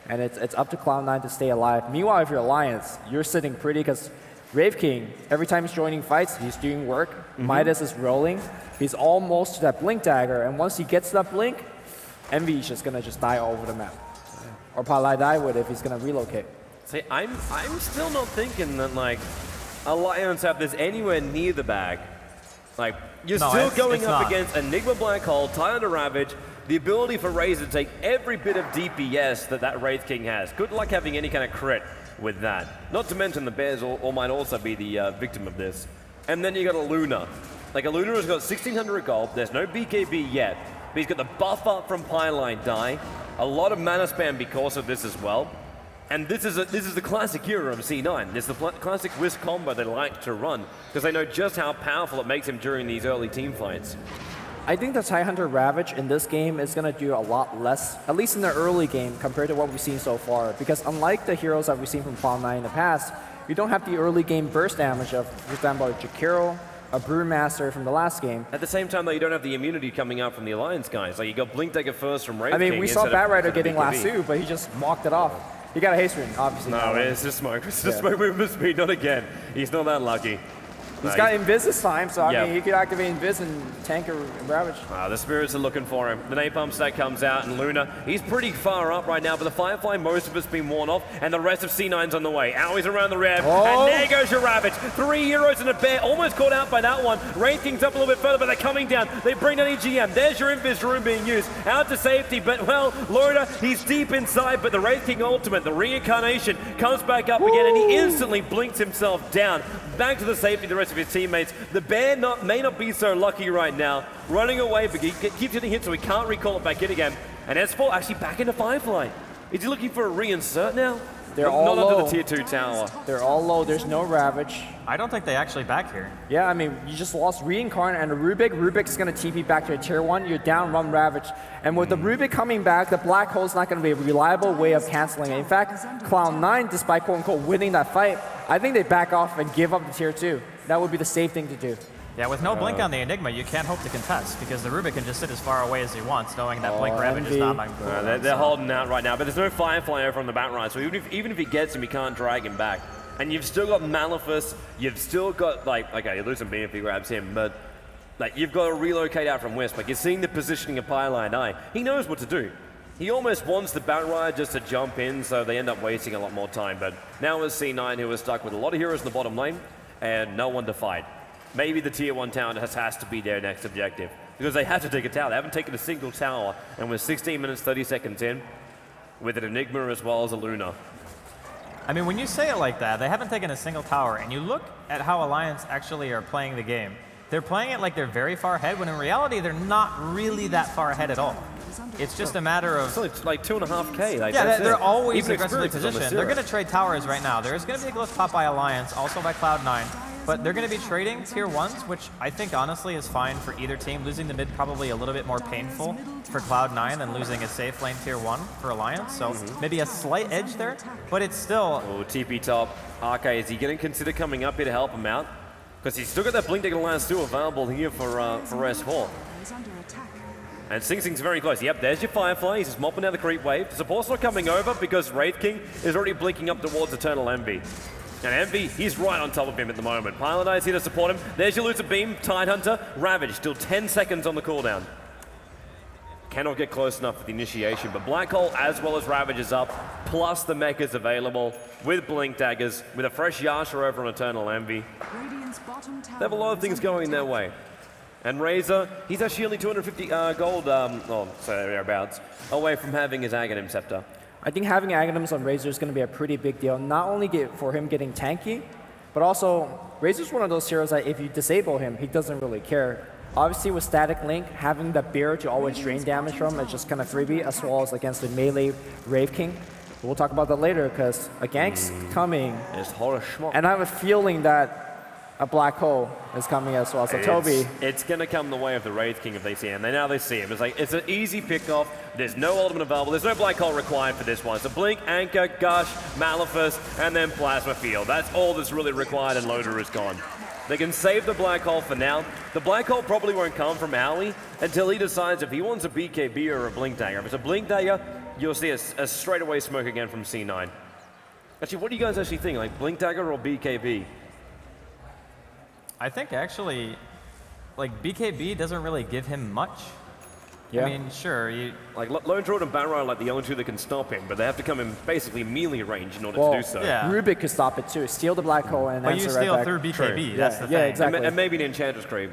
and it's up to Cloud9 to stay alive. Meanwhile, if you're Alliance, you're sitting pretty, because Wraith King, every time he's joining fights, he's doing work. Midas is rolling. He's almost to that blink dagger, and once he gets to that blink, Envy is just going to die all over the map. Or probably die with it if he's going to relocate. See, I'm still not thinking that, like, Alliance have this anywhere near the bag. Like, you're still going up against Enigma Black Hole, Tidehunter Ravage, the ability for Razor to take every bit of DPS that Wraith King has. Good luck having any kind of crit with that. Not to mention the Bears might also be the victim of this. And then you got a Luna. Like, a Luna has got 1,600 gold, there's no BKB yet, but he's got the buff up from Pylite Die, a lot of mana spam because of this as well. And this is the classic era of C9. This is the classic Wisp combo they like to run, because they know just how powerful it makes him during these early team fights. I think the Tidehunter Ravage in this game is going to do a lot less, at least in the early game, compared to what we've seen so far. Because unlike the heroes that we've seen from Cloud9 in the past, you don't have the early game burst damage of, for example, Jakiro, a Brewmaster from the last game. At the same time, though, you don't have the immunity coming out from the Alliance guys. Like, you got Blink Dagger first from Wraith King. I mean, we saw Batrider getting lasso, but he just walked it off. He got a haste rune, obviously. No, it's just smoke. It's just smoke movement speed, not again. He's not that lucky. He's got Invis this time, so I mean, he could activate Invis and tank a Ravage. The Spirits are looking for him. The Napalm stack comes out, and Luna, he's pretty far up right now, but the Firefly, most of it's been worn off, and the rest of C9's on the way. Aui's around the rev, and there goes your Ravage. 3 heroes and a bear, almost caught out by that one. Wraith King's up a little bit further, but they're coming down. They bring down EGM. There's your Invis rune being used. Out to safety, but, well, Luna, he's deep inside, but the Wraith King ultimate, the reincarnation, comes back up again, and he instantly blinks himself down. Back to the safety of the rest of his teammates. The bear may not be so lucky right now. Running away, but he keeps getting hit, so he can't recall it back in again. And S4 actually back into Firefly. Is he looking for a reinsert now? They're all low. Not under the tier 2 tower. They're all low. There's no Ravage. I don't think they actually back here. Yeah, I mean, you just lost Reincarnate and a Rubik. Rubik's going to TP back to a tier 1. You're down 1 Ravage. And with the Rubik coming back, the Black Hole's not going to be a reliable way of canceling it. In fact, Cloud9, despite quote-unquote winning that fight, I think they back off and give up the tier 2. That would be the safe thing to do. Yeah, with no blink on the Enigma, you can't hope to contest, because the Rubik can just sit as far away as he wants, knowing that blink Ravage is not on cooldown. They're holding out right now, but there's no Firefly over on the Batrider, so even if he gets him, you can't drag him back. And you've still got Maleficus, you've still got, like, okay, you lose some beam if he grabs him, but like, you've got to relocate out from Wisp. Like, you're seeing the positioning of Pylite Die. He knows what to do. He almost wants the Batrider just to jump in, so they end up wasting a lot more time. But now it's C9 who is stuck with a lot of heroes in the bottom lane, and no one to fight. Maybe the tier 1 tower has to be their next objective, because they have to take a tower. They haven't taken a single tower, and we're 16 minutes, 30 seconds in, with an Enigma as well as a Luna. I mean, when you say it like that, they haven't taken a single tower, and you look at how Alliance actually are playing the game. They're playing it like they're very far ahead, when in reality, they're not really that far ahead at all. It's just a matter of... It's like 2.5K. Like, yeah, they're always even aggressively positioned. They're going to trade towers right now. There's going to be a glyph popped by Alliance, also by Cloud9. But they're going to be trading tier 1s, which I think honestly is fine for either team. Losing the mid probably a little bit more painful for Cloud9 than losing a safe lane tier 1 for Alliance. So maybe a slight edge there, but it's still... Oh, TP top. RK, is he going to consider coming up here to help him out? Because he's still got that Blink Dagger Lance 2 available here for S4. And Sing Sing's very close. Yep, there's your Firefly. He's just mopping down the creep wave. The support's not coming over because Wraith King is already blinking up towards Eternal Envy. And Envy, he's right on top of him at the moment. Pilot Eye is here to support him. There's your Lucifer Beam, Tidehunter, Ravage, still 10 seconds on the cooldown. Cannot get close enough for the initiation, but Black Hole as well as Ravage is up, plus the mech is available with Blink Daggers, with a fresh Yasha over on Eternal Envy. They have a lot of things going their way. And Razor, he's actually only 250 gold, so thereabouts, away from having his Aghanim Scepter. I think having Aghanims on Razor is going to be a pretty big deal, not only for him getting tanky, but also Razor's one of those heroes that if you disable him, he doesn't really care. Obviously with Static Link, having the Bear to always drain damage from is just kind of freebie, as well as against the melee Wraith King. We'll talk about that later, because a gank's coming. It's horror schmuck. And I have a feeling that a Black Hole is coming as well. So Toby. It's going to come the way of the Wraith King if they see him. Now they see him. It's like, it's an easy pick-off. There's no ultimate available. There's no Black Hole required for this one. It's a Blink, Anchor, Gush, Maleficent, and then Plasma Field. That's all that's really required, and Loader is gone. They can save the Black Hole for now. The Black Hole probably won't come from Owlie until he decides if he wants a BKB or a Blink Dagger. If it's a Blink Dagger, you'll see a straightaway smoke again from C9. Actually, what do you guys actually think? Like Blink Dagger or BKB? I think actually, like BKB doesn't really give him much. Yeah. I mean, sure, Like Lone Troll and Baron are like the only two that can stop him, but they have to come in basically melee range in order Well, to do so. yeah. Rubik could stop it too. Steal the Black Hole and but you answer right steal back. through BKB. True. That's the thing. exactly. And maybe an Enchantress Creep.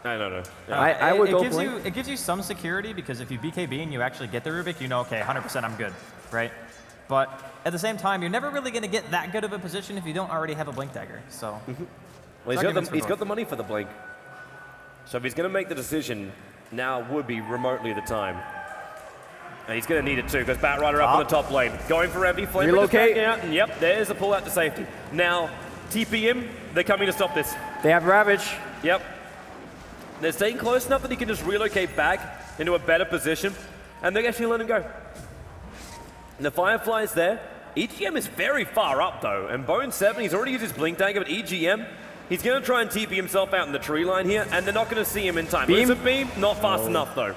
I don't know. Yeah. I would go gives Blink. it gives you some security because if you BKB and you actually get the Rubik, you know, okay, 100% I'm good, right? But at the same time, you're never really going to get that good of a position if you don't already have a Blink Dagger. So, Well, he's got the money for the Blink. So if he's going to make the decision, now would be remotely the time. And he's going to need it too, because Batrider up on the top lane. Going for Envy, Flame Relocate. out, and yep, there's a pull out to safety. Now, TPM, they're coming to stop this. They have Ravage. Yep. They're staying close enough that he can just relocate back into a better position, and they actually let him go. And the Firefly's there. EGM is very far up though, and Bone 7, he's already used his Blink Dagger, but EGM, he's going to try and TP himself out in the tree line here, and they're not going to see him in time. Beam. Lizard Beam, not fast enough though.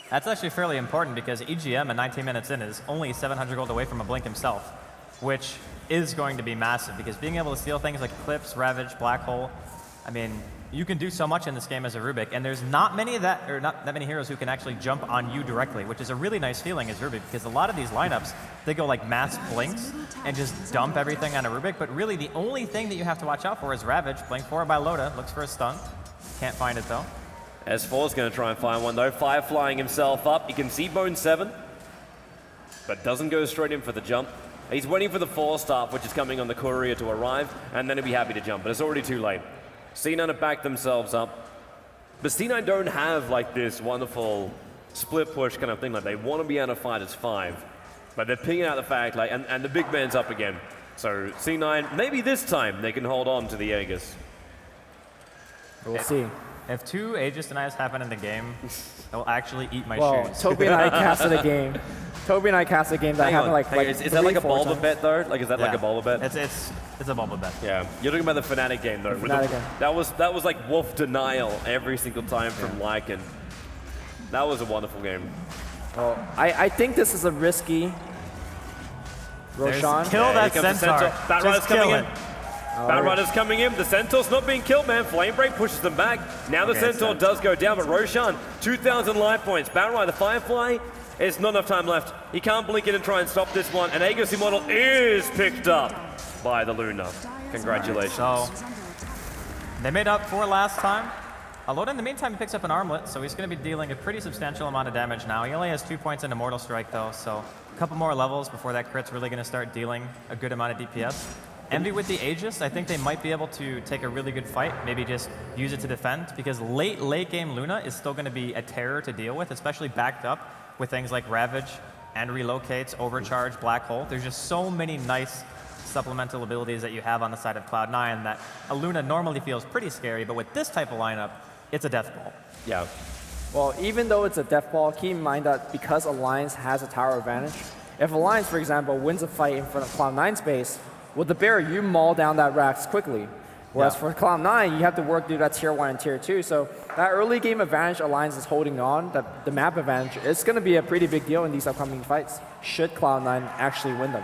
that's actually fairly important because EGM at 19 minutes in is only 700 gold away from a Blink himself, which is going to be massive because being able to steal things like Eclipse, Ravage, Black Hole, I mean, you can do so much in this game as a Rubik, and there's not many heroes who can actually jump on you directly, which is a really nice feeling as Rubik, because a lot of these lineups, they go like mass blinks and just dump everything on a Rubik, but really the only thing that you have to watch out for is Ravage. Blink 4 by Loda, looks for a stun. Can't find it though. S4's going to try and find one though, Fireflying himself up. You can see Bone 7, but doesn't go straight in for the jump. He's waiting for the 4-staff, which is coming on the courier to arrive, and then he'll be happy to jump, but it's already too late. C9 have backed themselves up, but C9 don't have like this wonderful split push kind of thing. Like they want to be able to fight as 5, but they're picking out the fact like, and the big man's up again. So C9, maybe this time they can hold on to the Aegis. We'll see. If 2 Aegis Denies happen in the game, I will actually eat my Well, shoes. Toby and I casted a game. Toby and I cast a game that happened like is that like a 3-4 Bulba times. bet though? Like is that like a Bulba bet? It's a Bulba bet. Yeah, you're talking about the Fnatic game though. With Fnatic game. That was like Wolf Denial every single time from Lycan. That was a wonderful game. Well, I think this is a risky Roshan. Kill that here comes the Centaur. Batrider's Just coming kill in. it. Batrider's coming in. The Centaur's not being killed, man. Flame Break pushes them back. Now the Centaur does go down, but Roshan, 2,000 life points. Batrider, the Firefly, it's not enough time left. He can't blink in and try and stop this one. And Aegis Immortal is picked up by the Luna. Congratulations. So they made up for last time. Loda, in the meantime, he picks up an armlet, so he's going to be dealing a pretty substantial amount of damage now. He only has 2 points in Immortal Strike, though, so a couple more levels before that crit's really going to start dealing a good amount of DPS. Envy with the Aegis, I think they might be able to take a really good fight, maybe just use it to defend, because late game Luna is still going to be a terror to deal with, especially backed up with things like Ravage and Relocates, Overcharge, Black Hole. There's just so many nice supplemental abilities that you have on the side of Cloud9 that a Luna normally feels pretty scary, but with this type of lineup, it's a death ball. Yeah. Well, even though it's a death ball, keep in mind that because Alliance has a tower advantage, if Alliance, for example, wins a fight in front of Cloud9's base, with the Bear, you maul down that Rax quickly. Whereas for Cloud9, you have to work through that tier 1 and tier 2. So that early game advantage Alliance is holding on, the map advantage, it's going to be a pretty big deal in these upcoming fights, should Cloud9 actually win them.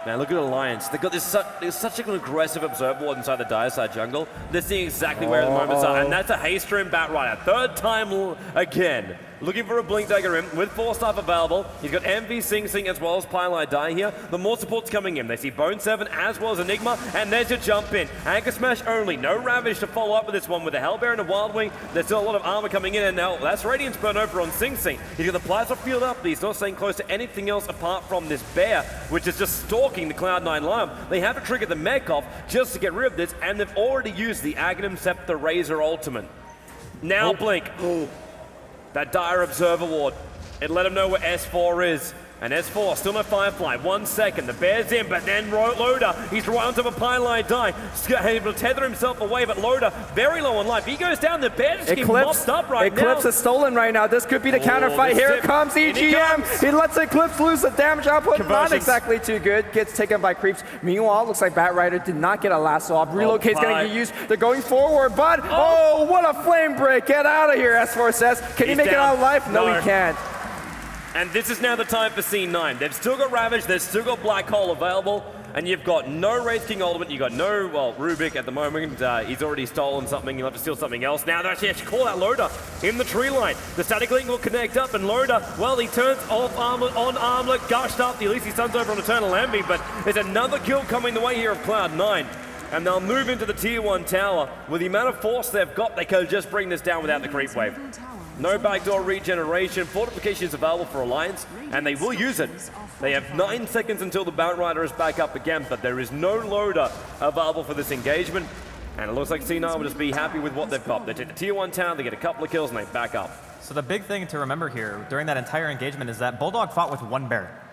Now look at Alliance. They've got there's such an aggressive observer ward inside the dire side jungle. They're seeing exactly where the moments are, and that's a haster in Bat Rider. Third time again. Looking for a Blink Dagger in with 4-star available. He's got MV Sing Sing as well as Pylai Die here. The more support's coming in. They see Bone 7 as well as Enigma, and there's your jump in. Anchor Smash only. No Ravage to follow up with this one with the Hellbear and the Wild Wing. There's still a lot of armor coming in, and now that's Radiance Burn over on Sing Sing. He's got the Plasma Field up, but he's not staying close to anything else apart from this Bear, which is just stalking the Cloud9 lineup. They have to trigger the mech off just to get rid of this, and they've already used the Aghanim Scepter Razor Ultimate. Now Blink. That dire observer ward, it let him know where S4 is. And S4, still no Firefly, 1 second, the Bear's in, but then Loader, he's right on top of Pylai Die, able to tether himself away, but Loader, very low on life. He goes down, the Bear just getting mopped up right now. Eclipse is stolen right now. This could be the counter fight. Here comes EGM. He lets Eclipse lose the damage output. Not exactly too good. Gets taken by creeps. Meanwhile, looks like Bat Rider did not get a lasso off. Relocate's going to get used. They're going forward, but what a flame break. Get out of here, S4 says. Can he make it out of life? No, he can't. And this is now the time for C9. They've still got Ravage, they've still got Black Hole available, and you've got no Wraith King Ultimate, you've got no, well, Rubik at the moment, he's already stolen something, you'll have to steal something else. Now they're actually call out Loader in the tree line. The Static Link will connect up, and Loader, well, he turns off armor, on armlet, gushed up, at least he stuns over on Eternal Envy, but there's another kill coming the way here of Cloud9. And they'll move into the tier 1 tower. With the amount of force they've got, they could just bring this down without the creep wave. No backdoor regeneration, fortification is available for Alliance, and they will use it. They have 9 seconds until the Bat Rider is back up again, but there is no Loader available for this engagement. And it looks like C9 will just be happy with what they've got. They take the tier 1 town, they get a couple of kills, and they back up. So the big thing to remember here during that entire engagement is that Bulldog fought with 1 Bear.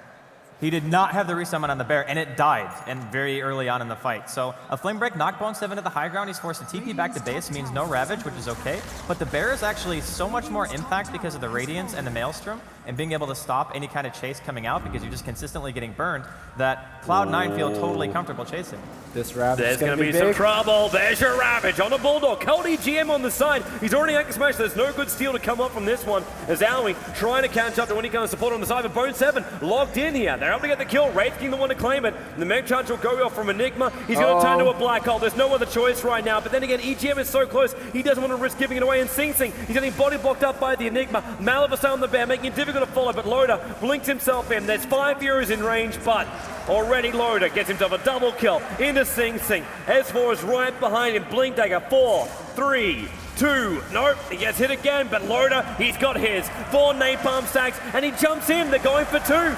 He did not have the resummon on the Bear, and it died very early on in the fight. So a Flame Break knocked Bone 7 to the high ground. He's forced to TP back to base, means no Ravage, which is okay. But the Bear is actually so much more impact because of the Radiance and the Maelstrom, and being able to stop any kind of chase coming out because you're just consistently getting burned, that Cloud9 feel totally comfortable chasing. This Ravage There's is going to be some trouble. There's your Ravage on a Bulldog. Cold EGM on the side. He's already Anchor Smash. There's no good steal to come up from this one. As Aoi trying to catch up to any kind of support on the side, but Bone 7 logged in here. They're able to get the kill. Wraith King the one to claim it. The Meg Charge will go off from Enigma. He's going to turn to a Black Hole. There's no other choice right now. But then again, EGM is so close. He doesn't want to risk giving it away. And Sing Sing, he's getting body blocked up by the Enigma. Maleficent on the Bear, making it difficult to follow. But Loader blinks himself in. There's 5 heroes in range, but already Loader gets himself a double kill into Sing Sing. S4 is right behind him. Blink Dagger, 4, 3, 2, nope, he gets hit again, but Loader, he's got his. 4 napalm stacks, and he jumps in. They're going for 2.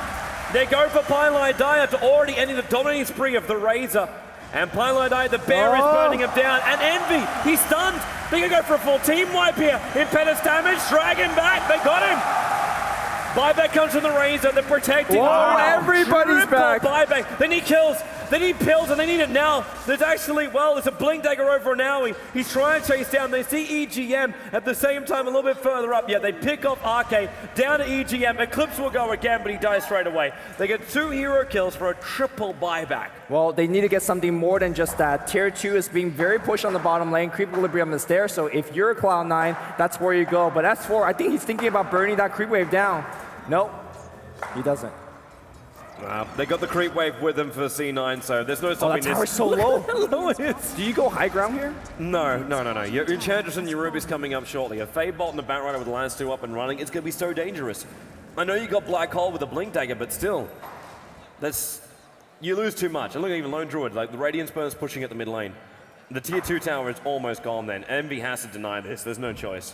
They go for Pylai Die to already ending the dominating spree of the Razor. And Pylai Die, the Bear is burning him down. And Envy, he's stunned. They're going to go for a full team wipe here. Impetus damage, Dragon back, they got him. Buyback comes from the Razor, they're protecting. Whoa, everybody's back. Buyback, they need kills, they need pills, and they need it now. There's actually, well, there's a Blink Dagger over on Aoi. He's trying to chase down, they see EGM at the same time a little bit further up. Yeah, they pick off Arcade, down to EGM. Eclipse will go again, but he dies straight away. They get 2 hero kills for a triple buyback. Well, they need to get something more than just that. Tier 2 is being very pushed on the bottom lane. Creep Equilibrium is there, so if you're a Cloud9, that's where you go. But S4, I think he's thinking about burning that creep wave down. Nope, he doesn't. They got the creep wave with them for C9, so there's no stopping this. That tower's so low. Low it is. Do you go high ground here? No. Your Enchantress and your Ruby's coming up shortly. A Fade Bolt and a Bat Rider with Lance 2 up and running. It's going to be so dangerous. I know you got Black Hole with a Blink Dagger, but still, you lose too much. And look at even Lone Druid, like the Radiance Burn's pushing at the mid lane. The tier 2 tower is almost gone then. Envy has to deny this. There's no choice.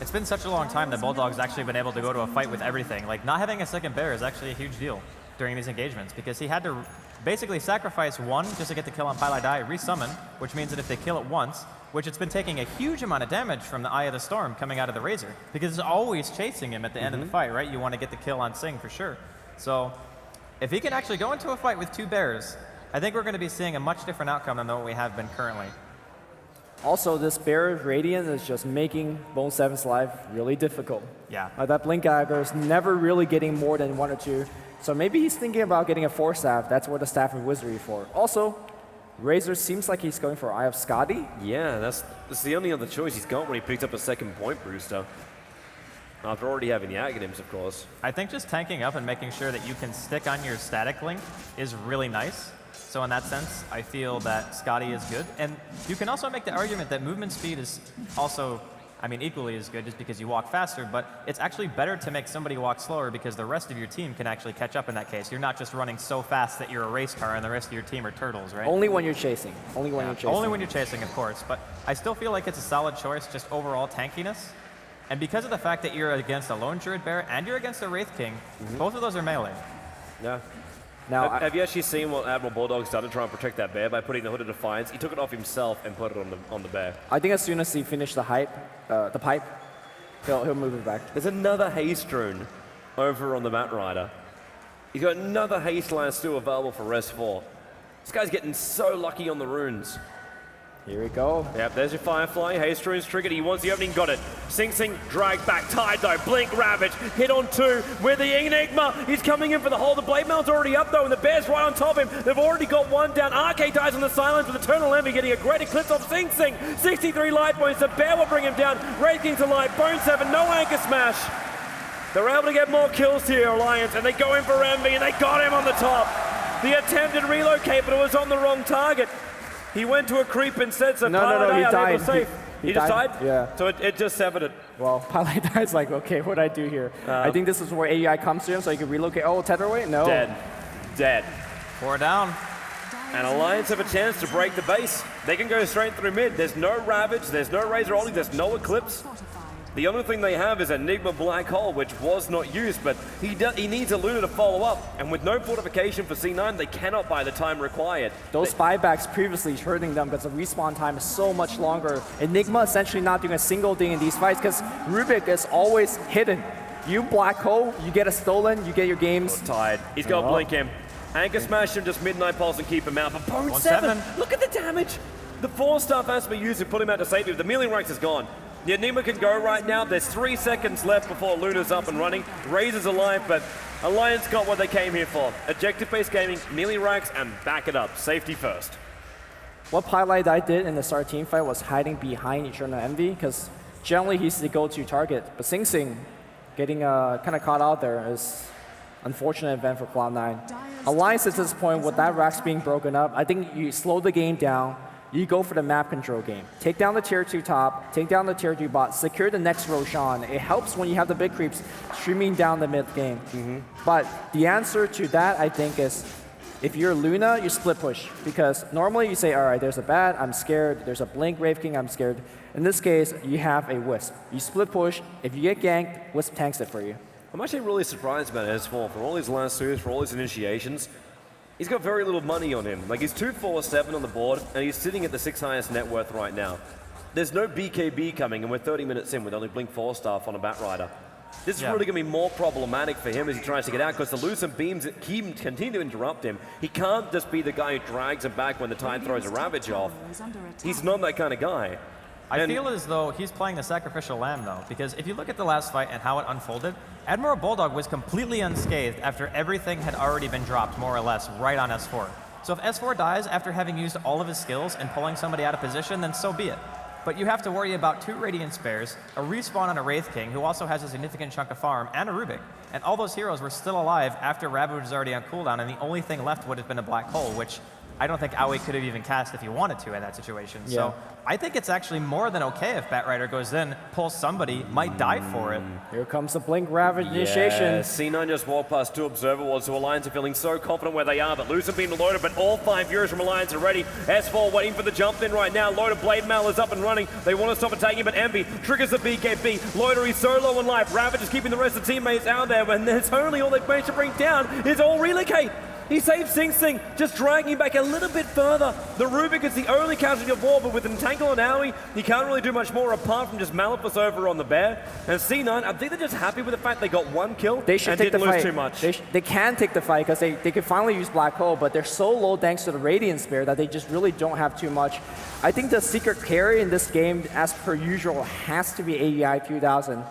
It's been such a long time that Bulldog's actually been able to go to a fight with everything. Like, not having a second Bear is actually a huge deal during these engagements because he had to basically sacrifice 1 just to get the kill on Pylai Die, resummon, which means that if they kill it once, which it's been taking a huge amount of damage from the Eye of the Storm coming out of the Razor because it's always chasing him at the end of the fight, right? You want to get the kill on Sing for sure. So If he can actually go into a fight with 2 bears, I think we're going to be seeing a much different outcome than what we have been currently. Also, this Bear Radiant is just making Bone 7's life really difficult. Yeah. That Blink Dagger is never really getting more than 1 or 2. So maybe he's thinking about getting a 4 staff. That's what the Staff of Wizardry for. Also, Razor seems like he's going for Eye of Scotty. Yeah, that's the only other choice he's got when he picked up a second point booster. After already having the Aghanims, of course. I think just tanking up and making sure that you can stick on your static link is really nice. So in that sense, I feel that Scotty is good. And you can also make the argument that movement speed is also, I mean, equally as good just because you walk faster, but it's actually better to make somebody walk slower because the rest of your team can actually catch up in that case. You're not just running so fast that you're a race car and the rest of your team are turtles, right? Only when you're chasing. Only when you're chasing. Only when you're chasing, of course. But I still feel like it's a solid choice, just overall tankiness. And because of the fact that you're against a Lone Druid Bear and you're against a Wraith King, both of those are melee. Yeah. Now, Have you actually seen what Admiral Bulldog's done to try and protect that bear by putting the Hood of Defiance? He took it off himself and put it on the bear. I think as soon as he finished the pipe, he'll move it back. There's another haste rune over on the Bat Rider. He's got another haste lance still available for Res 4. This guy's getting so lucky on the runes. Here we go. Yep, there's your Firefly. Haste rune's triggered. He wants the opening, got it. Sing Sing, drag back. Tide though, Blink, Ravage. Hit on 2 with the Enigma. He's coming in for the hold. The Blade Mail's already up though, and the Bear's right on top of him. They've already got 1 down. Arcade dies on the silence with Eternal Envy getting a great eclipse off Sing Sing. 63 life points. The Bear will bring him down. Wraith King's alive. Bone 7, no anchor smash. They're able to get more kills here, Alliance, and they go in for Envy, and they got him on the top. The attempted relocate, but it was on the wrong target. He went to a creep instead, so No, he died. Safe. He just died? Yeah. So it just severed it. Well, Pally dies like, okay, what do I do here? I think this is where AEI comes to him so he can relocate. Oh, Tetherweight? No. Dead. 4 down. And Alliance have a chance to break the base. They can go straight through mid. There's no Ravage, there's no Razor Ollie, there's no Eclipse. The only thing they have is Enigma Black Hole, which was not used, but he needs a Luna to follow up. And with no fortification for C9, they cannot buy the time required. Those buybacks previously hurting them because the respawn time is so much longer. Enigma essentially not doing a single thing in these fights because Rubik is always hidden. You Black Hole, you get a stolen, you get your games. Tied. He's got to blink him. Anchor smash him, just Midnight Pulse and keep him out. But Bone 7, look at the damage. The 4 stuff has to be used to put him out to safety. The Mealing Ranks is gone. The Enigma can go right now. There's 3 seconds left before Luna's up and running. Razor's alive, but Alliance got what they came here for. Objective-based gaming, melee ranks, and back it up. Safety first. What Pylai did in the start team fight was hiding behind Eternal Envy because generally he's the go-to target. But Sing Sing getting kind of caught out there is unfortunate event for Cloud9. Alliance at this point, with that racks being broken up, I think you slow the game down. You go for the map control game. Take down the tier 2 top, take down the tier 2 bot, secure the next Roshan. It helps when you have the big creeps streaming down the mid game. But the answer to that, I think, is if you're Luna, you split push. Because normally you say, all right, there's a bat, I'm scared. There's a Blink Wraith King, I'm scared. In this case, you have a Wisp. You split push. If you get ganked, Wisp tanks it for you. I'm actually really surprised about S4 for all his last twos, for all his initiations. He's got very little money on him. Like, he's 247 on the board, and he's sitting at the 6th highest net worth right now. There's no BKB coming, and we're 30 minutes in with only Blink 4 staff on a Bat Rider. This is really going to be more problematic for him as he tries to get out, because the Lucent Beams continue to interrupt him. He can't just be the guy who drags him back when the Tide throws a Ravage off. He's not that kind of guy. I feel as though he's playing the sacrificial lamb, though, because if you look at the last fight and how it unfolded, Admiral Bulldog was completely unscathed after everything had already been dropped, more or less, right on S4. So if S4 dies after having used all of his skills and pulling somebody out of position, then so be it. But you have to worry about 2 Radiant Spares, a respawn on a Wraith King, who also has a significant chunk of farm, and a Rubik. And all those heroes were still alive after Ravage was already on cooldown, and the only thing left would have been a Black Hole, which I don't think Aoi could have even cast if he wanted to in that situation. Yeah. So I think it's actually more than okay if Bat Rider goes in, pulls somebody, might die for it. Here comes the Blink Ravage initiation. C9 just walked past 2 Observer Wards, so Alliance are feeling so confident where they are, but Lucent Beam loaded, but all 5 heroes from Alliance are ready. S4 waiting for the jump in right now. Loader Blade Mail is up and running. They want to stop attacking, but Envy triggers the BKB. Loader is so low in life. Ravage is keeping the rest of the teammates out there, and that's only all they've managed to bring down is all relocate. He saves Sing Sing, just dragging him back a little bit further. The Rubik is the only casualty of war, but with Entangle on Aoi, he can't really do much more apart from just Malphus over on the bear. And C9, I think they're just happy with the fact they got one kill They should and take the didn't lose fight. too much. They can take the fight because they can finally use Black Hole, but they're so low thanks to the Radiant Spear that they just really don't have too much. I think the secret carry in this game, as per usual, has to be AEI 2000.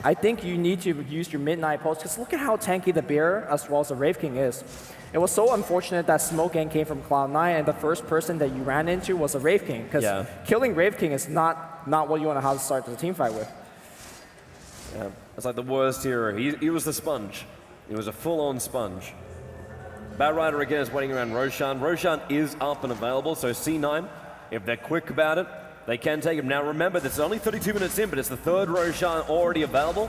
I think you need to use your Midnight Pulse, because look at how tanky the Bear as well as the Wraith King is. It was so unfortunate that Smoke Gang came from Cloud9, and the first person that you ran into was a Wraith King, because killing Wraith King is not what you want to have to start the team fight with. Yeah, it's like the worst hero. He was the sponge. He was a full-on sponge. Batrider again is waiting around Roshan. Roshan is up and available, so C9, if they're quick about it, they can take him. Now remember, this is only 32 minutes in, but it's the third Roshan already available.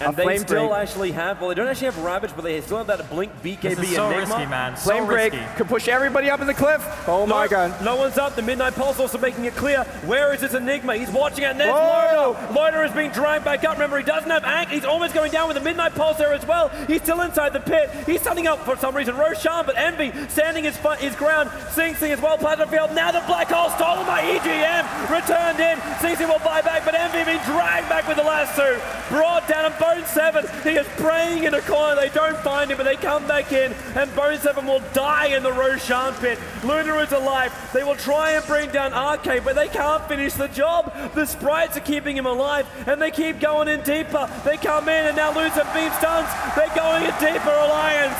And they still actually have, well, they don't actually have Ravage, but they still have that Blink BKB This is so Enigma. risky, man. So Flame Break risky. could push everybody up in the cliff. Oh my god. No one's up. The Midnight Pulse also making it clear. Where is this Enigma? He's watching at Ned's Whoa! Loader. Loader is being dragged back up. Remember, he doesn't have Ankh. He's almost going down with the Midnight Pulse there as well. He's still inside the pit. He's standing up for some reason. Roshan, but Envy standing his ground. Sing Sing as well. Platinum Field. Now the Black Hole stolen by EGM. Returned in. Sing Sing will buy back, but Envy being dragged back with the lasso. Brought down and Bone 7. He is praying in a corner. They don't find him, but they come back in, and Bone 7 will die in the Roshan pit. Luna is alive. They will try and bring down Arcade, but they can't finish the job. The sprites are keeping him alive, and they keep going in deeper. They come in, and now lose some beam stuns. They're going in deeper, Alliance.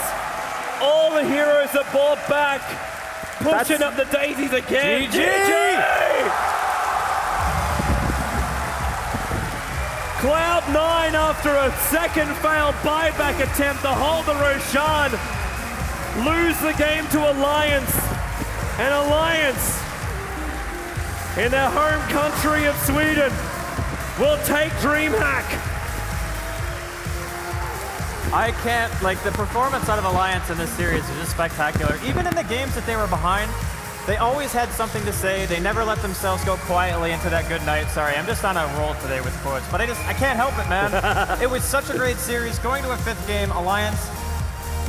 All the heroes are brought back, pushing up the daisies again. GG! Cloud9, after a second failed buyback attempt to hold the Roshan, lose the game to Alliance. And Alliance, in their home country of Sweden, will take DreamHack. I can't, like, the performance out of Alliance in this series is just spectacular. Even in the games that they were behind, they always had something to say. They never let themselves go quietly into that good night. Sorry, I'm just on a roll today with quotes, but I can't help it, man. It was such a great series. Going to a 5th game, Alliance,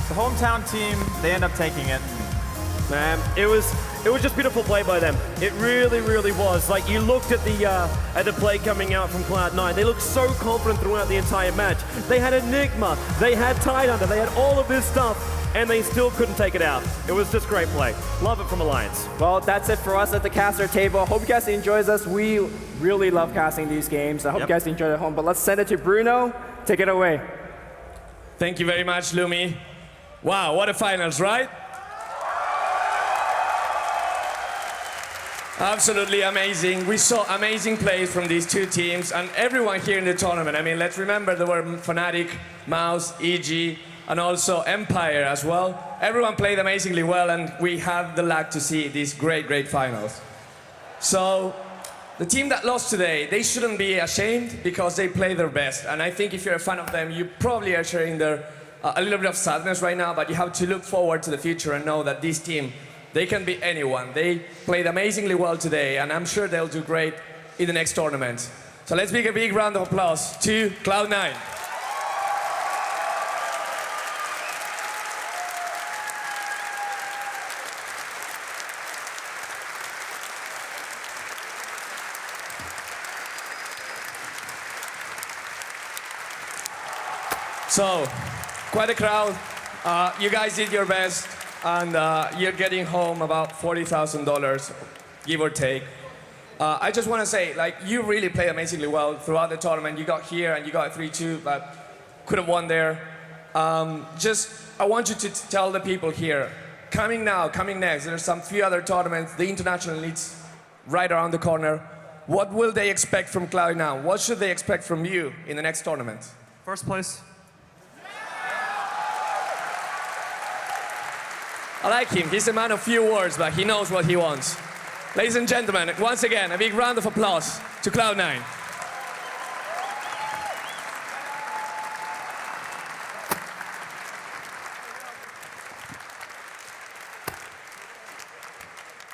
the hometown team, they end up taking it. Man, it was just beautiful play by them. It really, really was. Like, you looked at the play coming out from Cloud9. They looked so confident throughout the entire match. They had Enigma, they had Tidehunter, they had all of this stuff, and they still couldn't take it out. It was just great play. Love it from Alliance. Well, that's it for us at the caster table. Hope you guys enjoyed this. We really love casting these games. I hope you guys enjoyed it at home. But let's send it to Bruno. Take it away. Thank you very much, Lumi. Wow, what a finals, right? Absolutely amazing. We saw amazing plays from these two teams and everyone here in the tournament. I mean, let's remember there were Fnatic, Mouse, EG, and also Empire as well. Everyone played amazingly well, and we had the luck to see these great, great finals. So the team that lost today, they shouldn't be ashamed because they played their best. And I think if you're a fan of them, you probably are sharing a little bit of sadness right now, but you have to look forward to the future and know that this team, they can beat anyone. They played amazingly well today, and I'm sure they'll do great in the next tournament. So let's give a big round of applause to Cloud9. So, quite a crowd. You guys did your best, and you're getting home about $40,000, give or take. I just want to say, like, you really played amazingly well throughout the tournament. You got here and you got 3-2, but could have won there. I want you to tell the people here, coming next, there's some few other tournaments, the international leagues right around the corner. What will they expect from Cloud9? What should they expect from you in the next tournament? First place. I like him. He's a man of few words, but he knows what he wants. Ladies and gentlemen, once again, a big round of applause to Cloud9.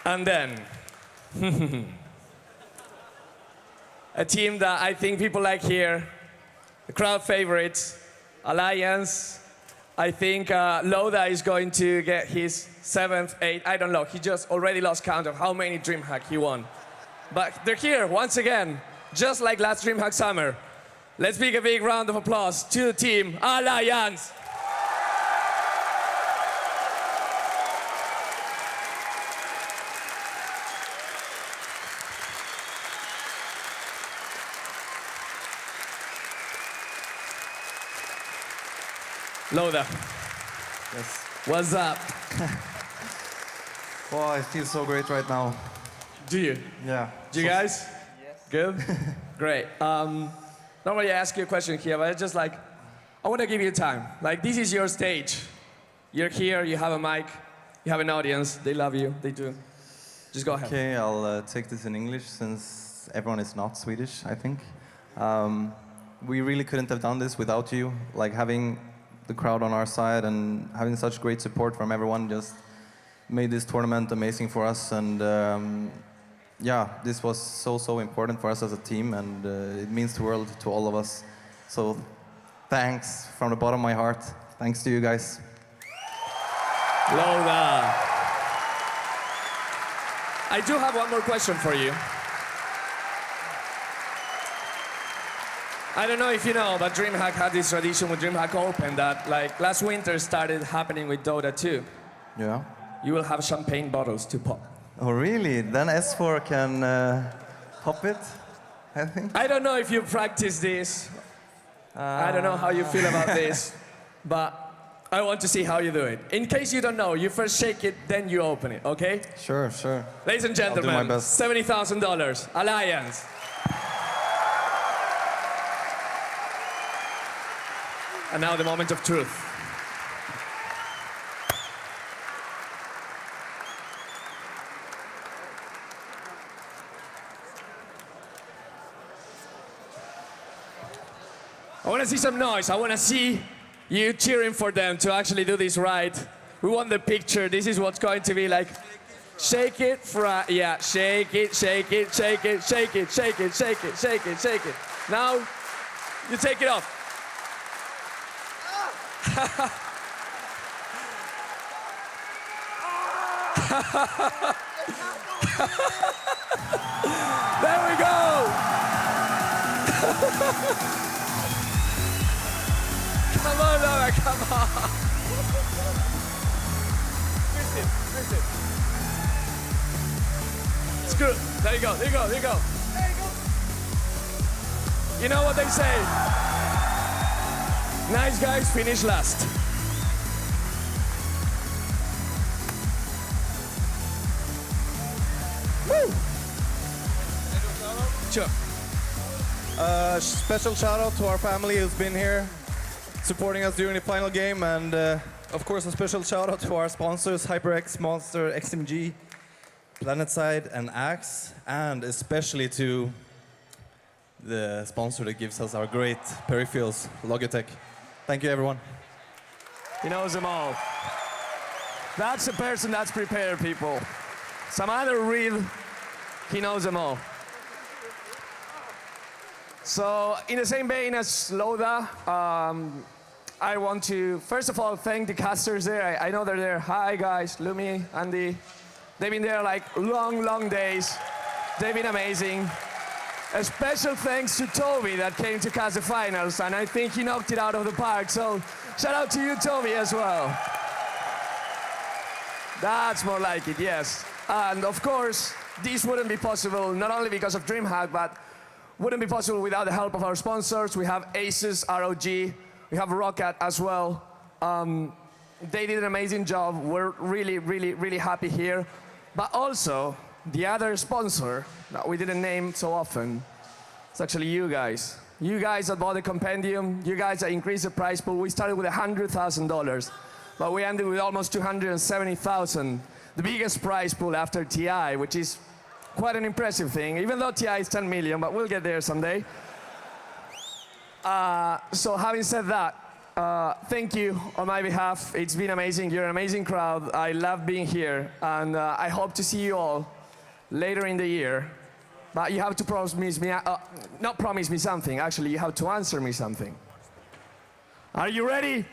And then, a team that I think people like here, the crowd favorites, Alliance. I think Loda is going to get his 7th, 8th, I don't know. He just already lost count of how many DreamHack he won. But they're here once again, just like last DreamHack summer. Let's give a big round of applause to the team Alliance. Loda, Yes. what's up? Well, I feel so great right now. Do you? Yeah. Do you guys? Yes. Good? Great. Normally I ask you a question here, but it's just like, I want to give you time. Like, this is your stage. You're here, you have a mic, you have an audience, they love you, they do. Just go ahead. Okay, I'll take this in English since everyone is not Swedish, I think. We really couldn't have done this without you. Like having the crowd on our side and having such great support from everyone just made this tournament amazing for us. And yeah, this was so important for us as a team, and it means the world to all of us. So thanks from the bottom of my heart. Thanks to you guys. Loda. I do have one more question for you. I don't know if you know, but DreamHack had this tradition with DreamHack Open that, like, last winter started happening with Dota 2. Yeah. You will have champagne bottles to pop. Oh, really? Then S4 can pop it, I think? I don't know if you practice this. I don't know how you feel about this, but I want to see how you do it. In case you don't know, you first shake it, then you open it, okay? Sure, sure. Ladies and I'll do my gentlemen, best. $70,000, Alliance. And now the moment of truth. I want to see some noise. I want to see you cheering for them to actually do this right. We want the picture. This is what's going to be like. Shake it, yeah, shake it, shake it, shake it, shake it, shake it, shake it, shake it, shake it. Now, you take it off. There we go. Come on, Laura, come on. Twist it, twist it. Screw. There you go, there you go, there you go. There you go. You know what they say? Nice guys finish last. Woo! Sure. Special shout out to our family who's been here supporting us during the final game, and of course a special shout out to our sponsors HyperX, Monster, XMG, PlanetSide, and Axe, and especially to the sponsor that gives us our great peripherals, Logitech. Thank you, everyone. He knows them all. That's a person that's prepared, people. Some other real, he knows them all. So, in the same vein as Loda, I want to, first of all, thank the casters there. I know they're there. Hi, guys. Lumi, Andy. They've been there like long days. They've been amazing. A special thanks to Toby that came to cast the finals, and I think he knocked it out of the park. So, shout out to you, Toby, as well. That's more like it, yes. And of course, this wouldn't be possible not only because of DreamHack, but wouldn't be possible without the help of our sponsors. We have ASUS, ROG, we have Rocket as well. They did an amazing job. We're really happy here. But also, the other sponsor that we didn't name so often, it's actually you guys. You guys that bought the compendium, you guys that increased the prize pool. We started with $100,000, but we ended with almost $270,000. The biggest prize pool after TI, which is quite an impressive thing, even though TI is 10 million, but we'll get there someday. So having said that, thank you on my behalf. It's been amazing. You're an amazing crowd. I love being here, and I hope to see you all later in the year. But you have to promise me, not promise me something, actually, you have to answer me something. Are you ready?